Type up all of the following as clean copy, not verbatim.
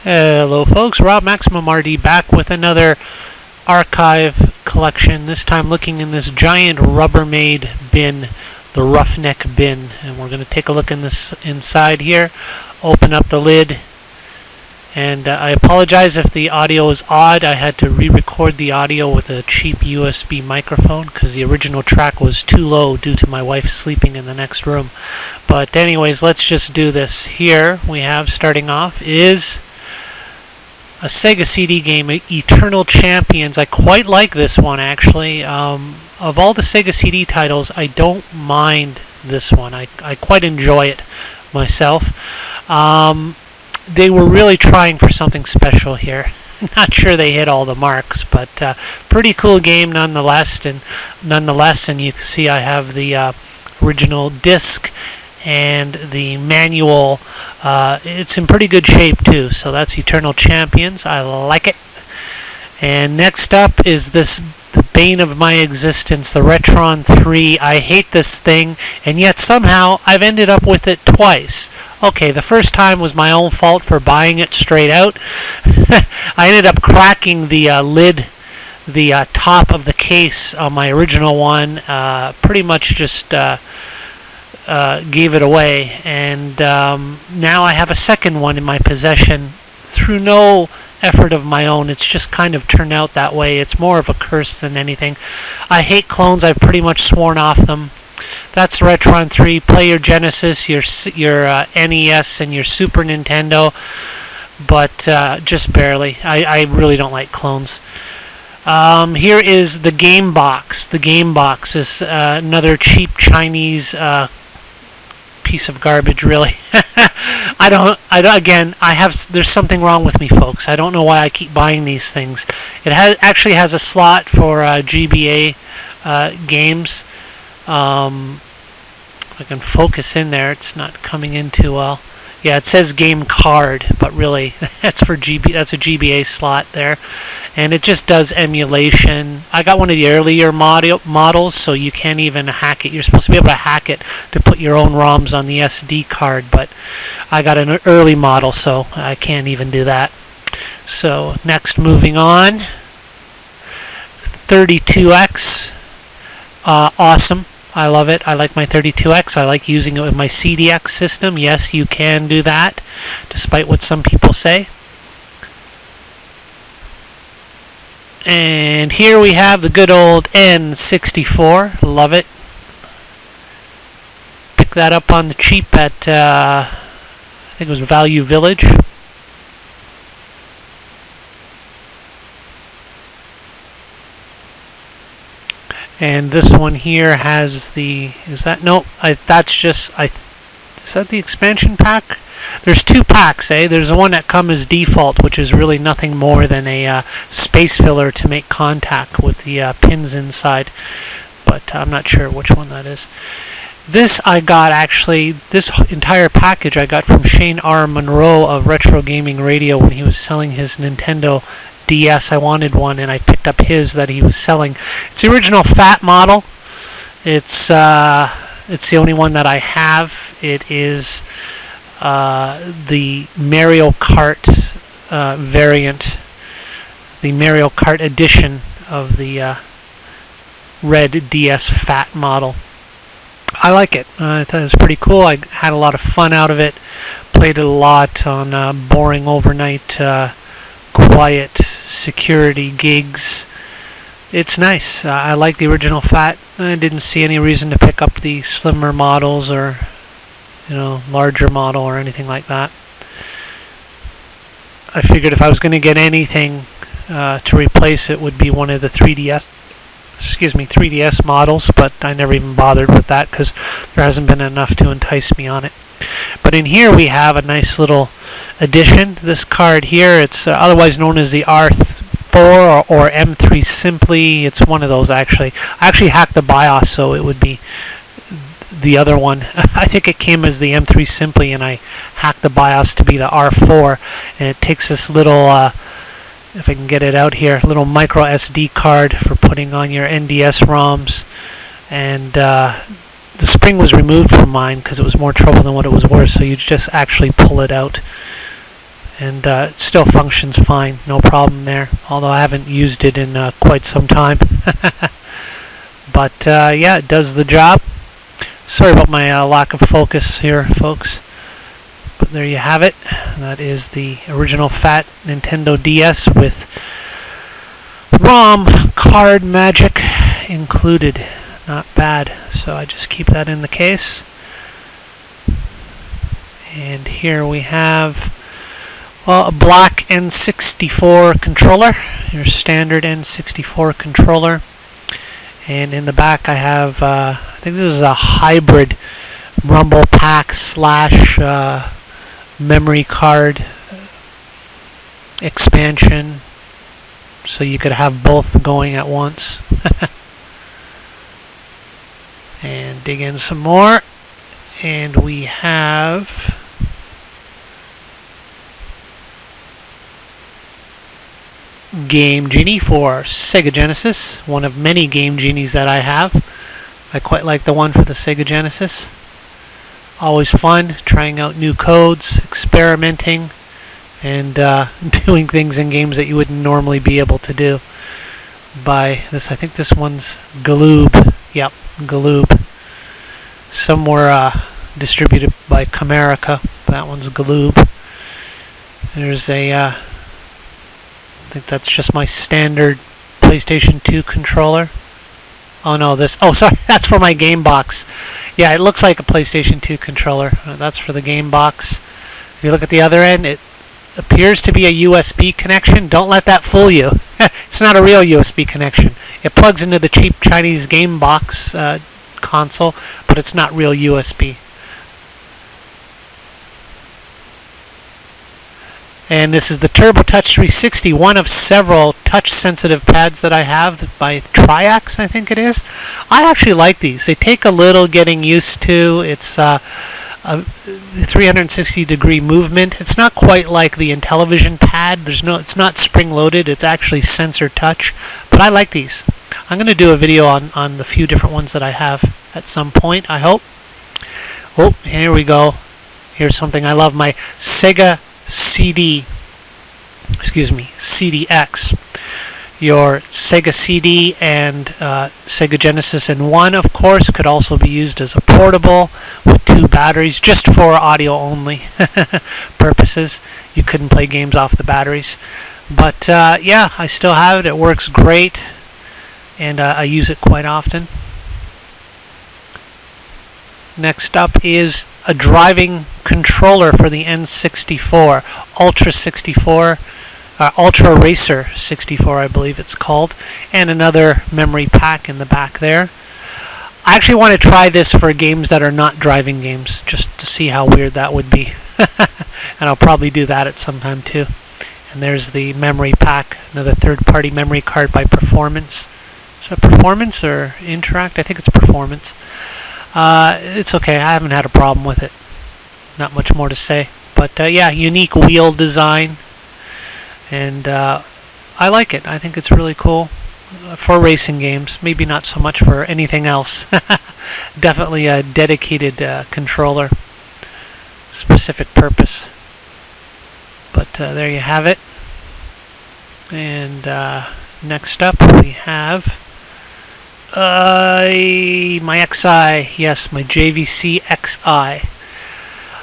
Hello folks, Rob MaximumRD back with another archive collection, this time looking in this giant Rubbermaid bin, the Roughneck bin, and we're going to take a look in this inside here, open up the lid, and I apologize if the audio is odd. I had to re-record the audio with a cheap USB microphone because the original track was too low due to my wife sleeping in the next room. But anyways, let's just do this. Here we have, starting off, is a Sega CD game, Eternal Champions. I quite like this one, actually. Of all the Sega CD titles, I don't mind this one. I quite enjoy it myself. They were really trying for something special here. Not sure they hit all the marks, but pretty cool game nonetheless. And you can see I have the original disc and the manual. It's in pretty good shape too, so that's Eternal Champions. I like it. And next up is the bane of my existence, the Retron 3. I hate this thing, and yet somehow I've ended up with it twice. Okay, the first time was my own fault for buying it straight out. I ended up cracking the lid, the top of the case on my original one, pretty much just gave it away, and now I have a second one in my possession through no effort of my own. It's just kind of turned out that way. It's more of a curse than anything. I hate clones. I've pretty much sworn off them. That's the Retron 3. Play your Genesis, your NES, and your Super Nintendo, but just barely. I really don't like clones. Here is the Game Box. The Game Box is another cheap Chinese piece of garbage, really. There's something wrong with me, folks. I don't know why I keep buying these things. It actually has a slot for GBA games. If I can focus in there, it's not coming in too well. Yeah, it says game card, but really that's for that's a GBA slot there, and it just does emulation. I got one of the earlier models, so you can't even hack it. You're supposed to be able to hack it to put your own ROMs on the SD card, but I got an early model, so I can't even do that. So next, moving on, 32X, awesome. I love it. I like my 32X. I like using it with my CDX system. Yes, you can do that, despite what some people say. And here we have the good old N64. Love it. Picked that up on the cheap at, I think it was Value Village. And this one here has the, is that the expansion pack? There's two packs, There's the one that comes as default, which is really nothing more than a space filler to make contact with the pins inside. But I'm not sure which one that is. This I got, actually, this entire package I got from Shane R. Monroe of Retro Gaming Radio when he was selling his Nintendo DS. I wanted one, and I picked up his that he was selling. It's the original fat model. It's the only one that I have. It is the Mario Kart variant, the Mario Kart edition of the red DS fat model. I like it. I thought it was pretty cool. I had a lot of fun out of it. Played it a lot on boring overnight quiet security gigs. It's nice. I like the original fat. I didn't see any reason to pick up the slimmer models or, larger model or anything like that. I figured if I was going to get anything to replace it would be one of the 3DS models, but I never even bothered with that because there hasn't been enough to entice me on it. But in here we have a nice little addition. This card here, it's otherwise known as the R4 or M3 Simply. It's one of those, actually. I actually hacked the BIOS, so it would be the other one. I think it came as the M3 Simply, and I hacked the BIOS to be the R4. And it takes this little, if I can get it out here, little micro SD card for putting on your NDS ROMs. And the spring was removed from mine because it was more trouble than what it was worth, so you just actually pull it out. and it still functions fine, no problem there, although I haven't used it in quite some time. But yeah, it does the job. Sorry about my lack of focus here, folks. But there you have it. That is the original fat Nintendo DS with ROM card magic included. Not bad. So I just keep that in the case. And here we have, well, a black N64 controller, your standard N64 controller. And in the back I have, I think this is a hybrid Rumble Pack / memory card expansion, so you could have both going at once. And dig in some more, and we have Game Genie for Sega Genesis, one of many Game Genies that I have. I quite like the one for the Sega Genesis. Always fun trying out new codes, experimenting, and doing things in games that you wouldn't normally be able to do. By this, I think this one's Galoob. Yep, Galoob. Some were distributed by Camerica. That one's Galoob. There's a, I think that's just my standard PlayStation 2 controller. Oh no, this, oh sorry, that's for my Game Box. Yeah, it looks like a PlayStation 2 controller. That's for the Game Box. If you look at the other end, it appears to be a USB connection. Don't let that fool you. It's not a real USB connection. It plugs into the cheap Chinese Game Box console, but it's not real USB. And this is the Turbo Touch 360, one of several touch-sensitive pads that I have by Triax, I think it is. I actually like these. They take a little getting used to. It's a 360-degree movement. It's not quite like the Intellivision pad. It's not spring-loaded. It's actually sensor touch. But I like these. I'm going to do a video on the few different ones that I have at some point, I hope. Oh, here we go. Here's something I love. My Sega CDX. Your Sega CD and Sega Genesis in one, of course, could also be used as a portable with 2 batteries, just for audio only purposes. You couldn't play games off the batteries. But yeah, I still have it. It works great, and I use it quite often. Next up is a driving controller for the N64, Ultra Racer 64, I believe it's called, and another memory pack in the back there. I actually want to try this for games that are not driving games, just to see how weird that would be. And I'll probably do that at some time too. And there's the memory pack, another third-party memory card by Performance. Is it Performance or Interact? I think it's Performance. It's okay. I haven't had a problem with it. Not much more to say. But yeah, unique wheel design. And I like it. I think it's really cool for racing games. Maybe not so much for anything else. Definitely a dedicated controller. Specific purpose. But there you have it. And next up we have my XI, yes, my JVC XI. A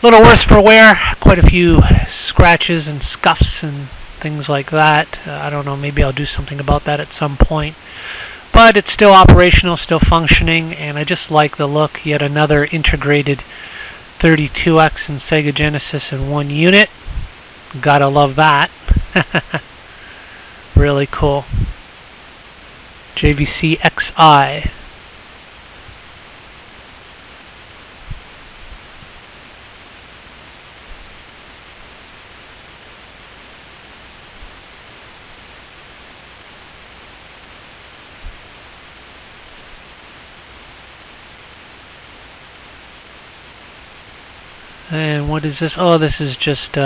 little worse for wear, quite a few scratches and scuffs and things like that. I don't know, maybe I'll do something about that at some point. But it's still operational, still functioning, and I just like the look. Yet another integrated 32X and Sega Genesis in one unit. Gotta love that. Really cool. JVC XI. And what is this? Oh, this is just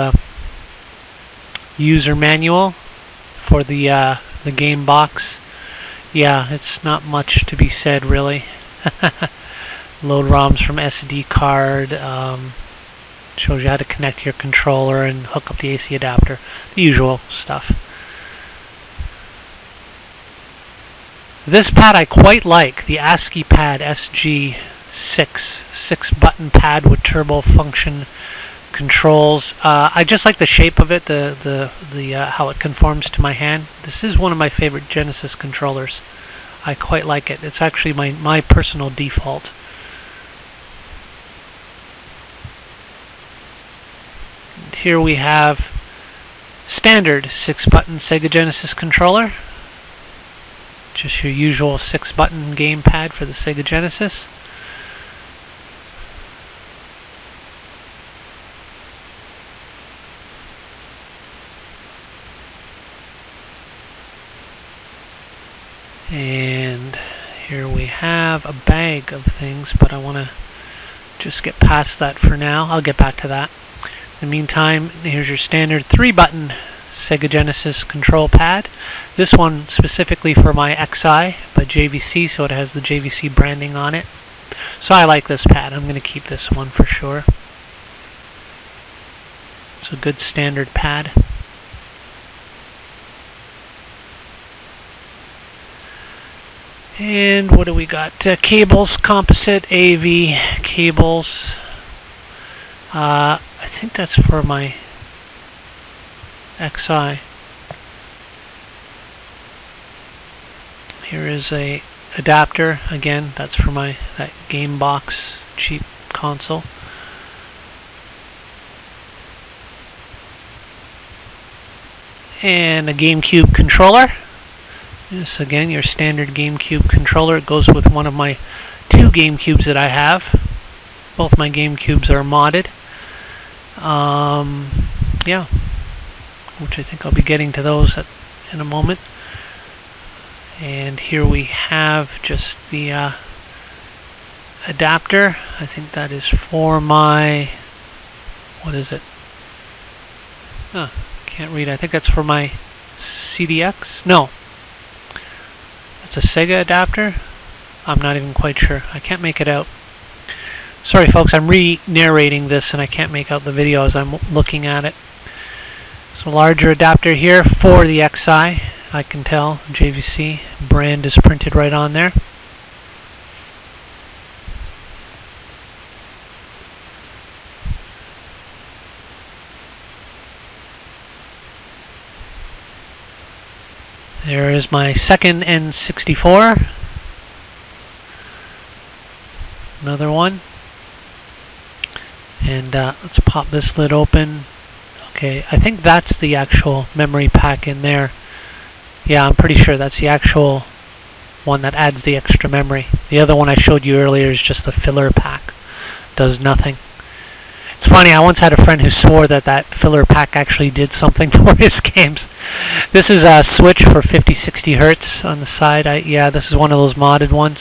user manual for the game box. Yeah, it's not much to be said, really. Load ROMs from SD card. Shows you how to connect your controller and hook up the AC adapter. The usual stuff. This pad I quite like, the ASCII pad SG6, 6-button pad with turbo function controls. I just like the shape of it, how it conforms to my hand. This is one of my favorite Genesis controllers. I quite like it. It's actually my personal default. And here we have standard 6-button Sega Genesis controller. Just your usual 6-button gamepad for the Sega Genesis. And here we have a bag of things, but I want to just get past that for now. I'll get back to that. In the meantime, here's your standard 3-button Sega Genesis control pad. This one specifically for my XI by JVC, so it has the JVC branding on it. So I like this pad. I'm going to keep this one for sure. It's a good standard pad. And what do we got? Cables, composite, AV cables. I think that's for my XI. Here is a adapter. Again, that's for that game box cheap console. And a GameCube controller. This again, your standard GameCube controller. It goes with one of my 2 GameCubes that I have. Both my GameCubes are modded. Yeah, which I think I'll be getting to those in a moment. And here we have just the adapter. I think that is for my, what is it? Can't read. I think that's for my CDX. No, it's a Sega adapter. I'm not even quite sure. I can't make it out. Sorry folks, I'm re-narrating this and I can't make out the video as I'm looking at it. So larger adapter here for the XI. I can tell JVC brand is printed right on there. There is my second N64. Another one. And let's pop this lid open. Okay, I think that's the actual memory pack in there. Yeah, I'm pretty sure that's the actual one that adds the extra memory. The other one I showed you earlier is just the filler pack. Does nothing. It's funny, I once had a friend who swore that filler pack actually did something for his games. This is a switch for 50-60 hertz on the side. Yeah, this is one of those modded ones.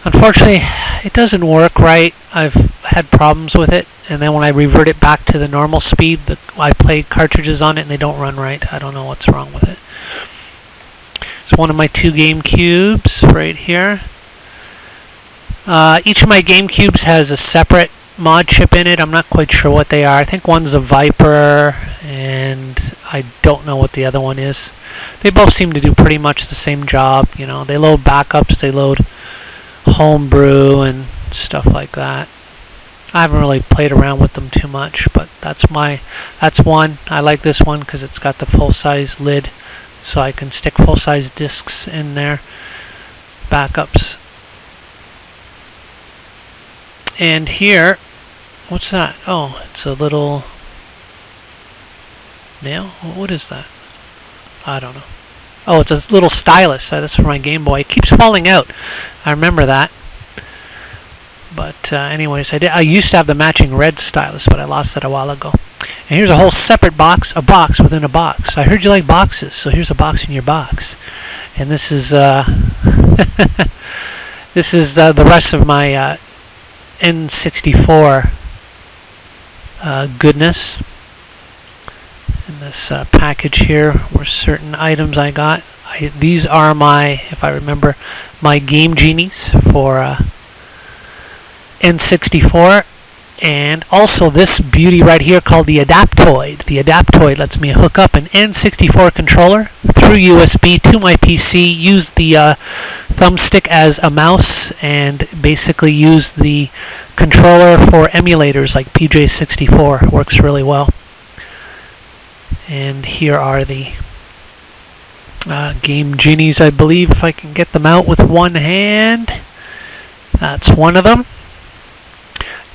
Unfortunately, it doesn't work right. I've had problems with it, and then when I revert it back to the normal speed, I play cartridges on it and they don't run right. I don't know what's wrong with it. It's one of my 2 GameCubes right here. Each of my GameCubes has a separate mod chip in it. I'm not quite sure what they are. I think one's a Viper, and I don't know what the other one is. They both seem to do pretty much the same job. You know, they load backups, they load homebrew and stuff like that. I haven't really played around with them too much, but that's one. I like this one because it's got the full-size lid, so I can stick full-size discs in there, backups. And here, what's that? Oh, it's a little nail? What is that? I don't know. Oh, it's a little stylus. That's for my Game Boy. It keeps falling out. I remember that. But anyways, I used to have the matching red stylus, but I lost it a while ago. And here's a whole separate box, a box within a box. I heard you like boxes, so here's a box in your box. And this is this is the rest of my N64 goodness. In this package here were certain items I got. These are my, if I remember, my Game Genies for N64. And also this beauty right here called the Adaptoid. The Adaptoid lets me hook up an N64 controller through USB to my PC, use the thumbstick as a mouse, and basically use the controller for emulators like PJ64. It works really well. And here are the Game Genies, I believe, if I can get them out with one hand. That's one of them.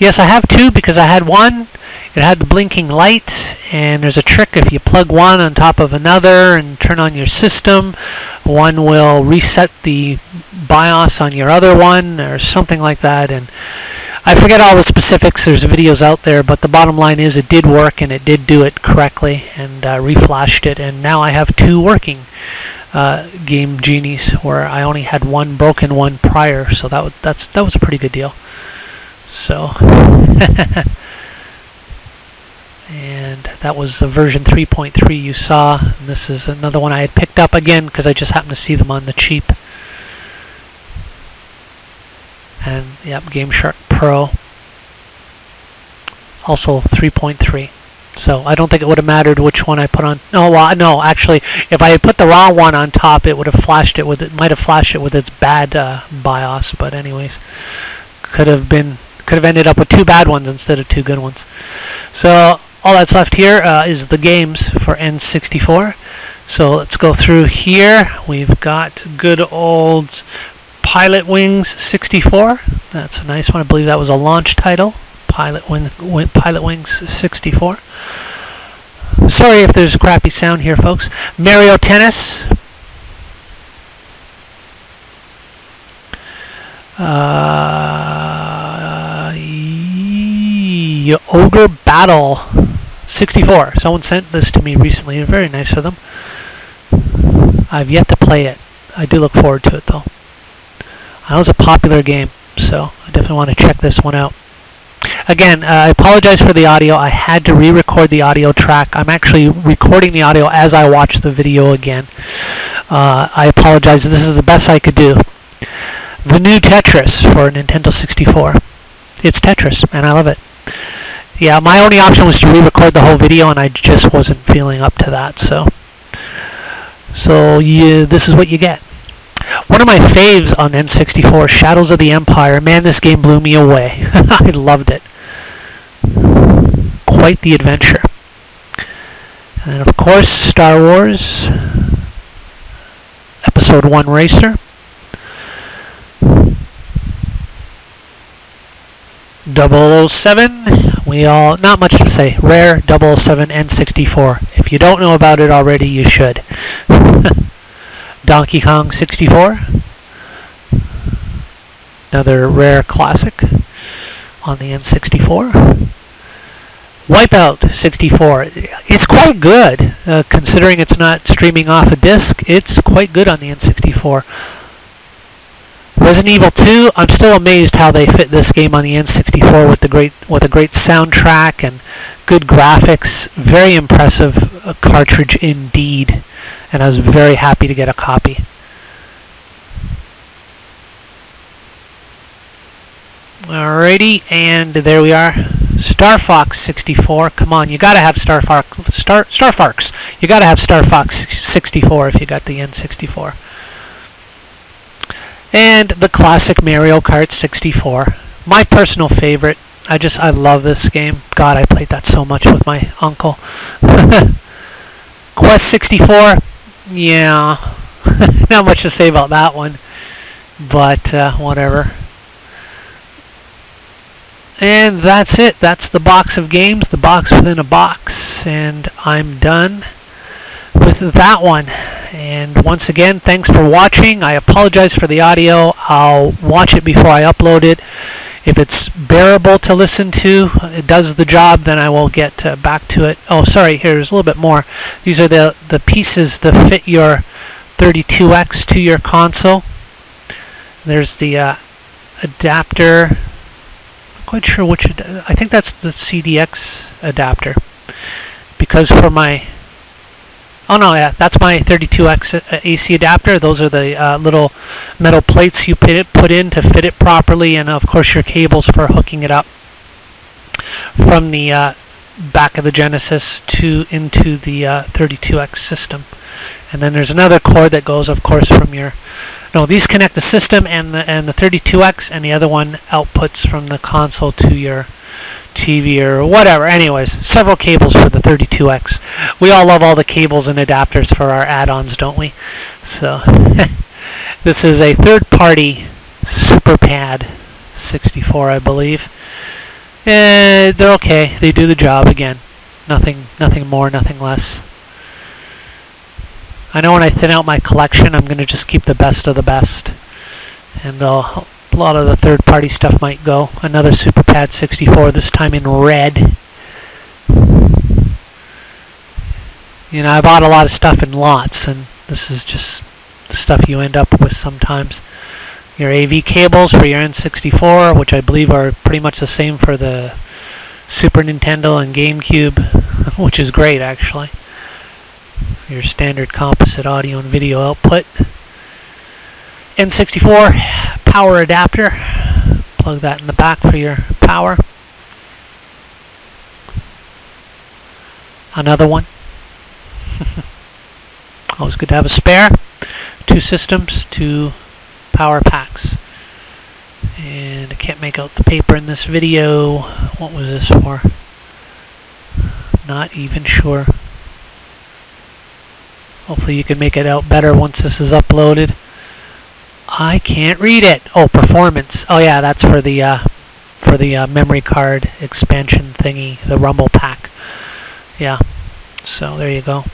Yes, I have two because I had one. It had the blinking light, and there's a trick if you plug one on top of another and turn on your system, one will reset the BIOS on your other one or something like that. And I forget all the specifics. There's videos out there, but the bottom line is it did work and it did do it correctly, and reflashed it, and now I have two working Game Genies where I only had one broken one prior, so that was a pretty good deal. So and that was the version 3.3 you saw, and this is another one I had picked up again because I just happened to see them on the cheap. And yep, Game Shark Pro, also 3.3. So I don't think it would have mattered which one I put on. No, no, actually, if I had put the raw one on top, it would have flashed it with it. Might have flashed it with its bad BIOS. But anyways, could have ended up with two bad ones instead of two good ones. So all that's left here is the games for N64. So let's go through here. We've got good old Pilot Wings 64. That's a nice one. I believe that was a launch title. Pilot Wings 64. Sorry if there's crappy sound here, folks. Mario Tennis. Ogre Battle 64. Someone sent this to me recently. Very nice of them. I've yet to play it. I do look forward to it, though. That was a popular game, so I definitely want to check this one out. Again, I apologize for the audio. I had to re-record the audio track. I'm actually recording the audio as I watch the video again. I apologize. This is the best I could do. The new Tetris for Nintendo 64. It's Tetris, and I love it. Yeah, my only option was to re-record the whole video, and I just wasn't feeling up to that. So yeah, this is what you get. One of my faves on N64, Shadows of the Empire. Man, this game blew me away. I loved it. Quite the adventure. And of course, Star Wars Episode 1 Racer. 007. Not much to say. Rare 007 N64. If you don't know about it already, you should. Donkey Kong 64, another rare classic on the N64. Wipeout 64, it's quite good, considering it's not streaming off a disc. It's quite good on the N64. Resident Evil 2, I'm still amazed how they fit this game on the N64 with a great soundtrack and good graphics. Very impressive cartridge indeed. And I was very happy to get a copy. Alrighty, and there we are. Star Fox 64. Come on, you gotta have Star Fox. You gotta have Star Fox 64 if you got the N64. And the classic Mario Kart 64. My personal favorite. I love this game. God, I played that so much with my uncle. Quest 64. Yeah, not much to say about that one, but whatever. And that's it. That's the box of games, the box within a box, and I'm done with that one. And once again, thanks for watching. I apologize for the audio. I'll watch it before I upload it. If it's bearable to listen to, it does the job, then I will get back to it. Oh, sorry, here's a little bit more. These are the pieces that fit your 32X to your console. There's the adapter. I'm not quite sure which. I think that's the CDX adapter. Because for my... Oh no, yeah, that's my 32X AC adapter. Those are the little metal plates you put in to fit it properly, and of course your cables for hooking it up. from the back of the Genesis into the 32X system. And then there's another cord that goes, of course, from your... No, these connect the system and the 32X, and the other one outputs from the console to your TV or whatever. Anyways, several cables for the 32X. We all love all the cables and adapters for our add-ons, don't we? So, this is a third-party SuperPad 64, I believe. They're okay. They do the job again. Nothing more, nothing less. I know when I thin out my collection, I'm going to just keep the best of the best. And a lot of the third-party stuff might go. Another SuperPad 64, this time in red. You know, I bought a lot of stuff in lots, and this is just the stuff you end up with sometimes. Your AV cables for your N64, which I believe are pretty much the same for the Super Nintendo and GameCube, which is great, actually. Your standard composite audio and video output. N64 power adapter. Plug that in the back for your power. Another one. Always good to have a spare. 2 systems, 2 power packs. And I can't make out the paper in this video. What was this for? Not even sure. Hopefully you can make it out better once this is uploaded. I can't read it. Oh, performance. Oh yeah, that's for the memory card expansion thingy, the Rumble pack. Yeah. So there you go.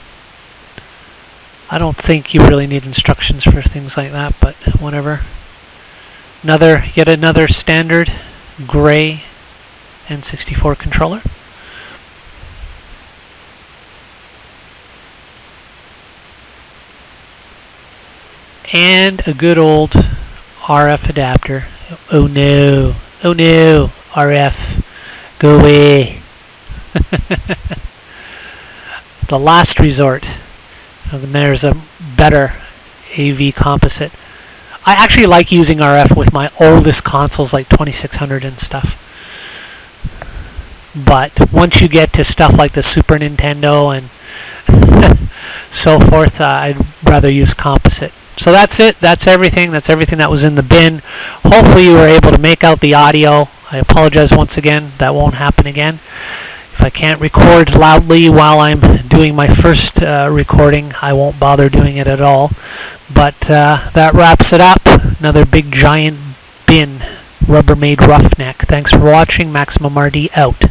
I don't think you really need instructions for things like that, but whatever. Yet another standard gray N64 controller. And a good old RF adapter. Oh no. Oh no. RF. Go away. The last resort. And there's a better AV composite. I actually like using RF with my oldest consoles like 2600 and stuff. But once you get to stuff like the Super Nintendo and so forth, I'd rather use composite. So that's it. That's everything. That's everything that was in the bin. Hopefully you were able to make out the audio. I apologize once again. That won't happen again. If I can't record loudly while I'm doing my first recording, I won't bother doing it at all. But that wraps it up. Another big giant bin. Rubbermaid Roughneck. Thanks for watching. MaximumRD out.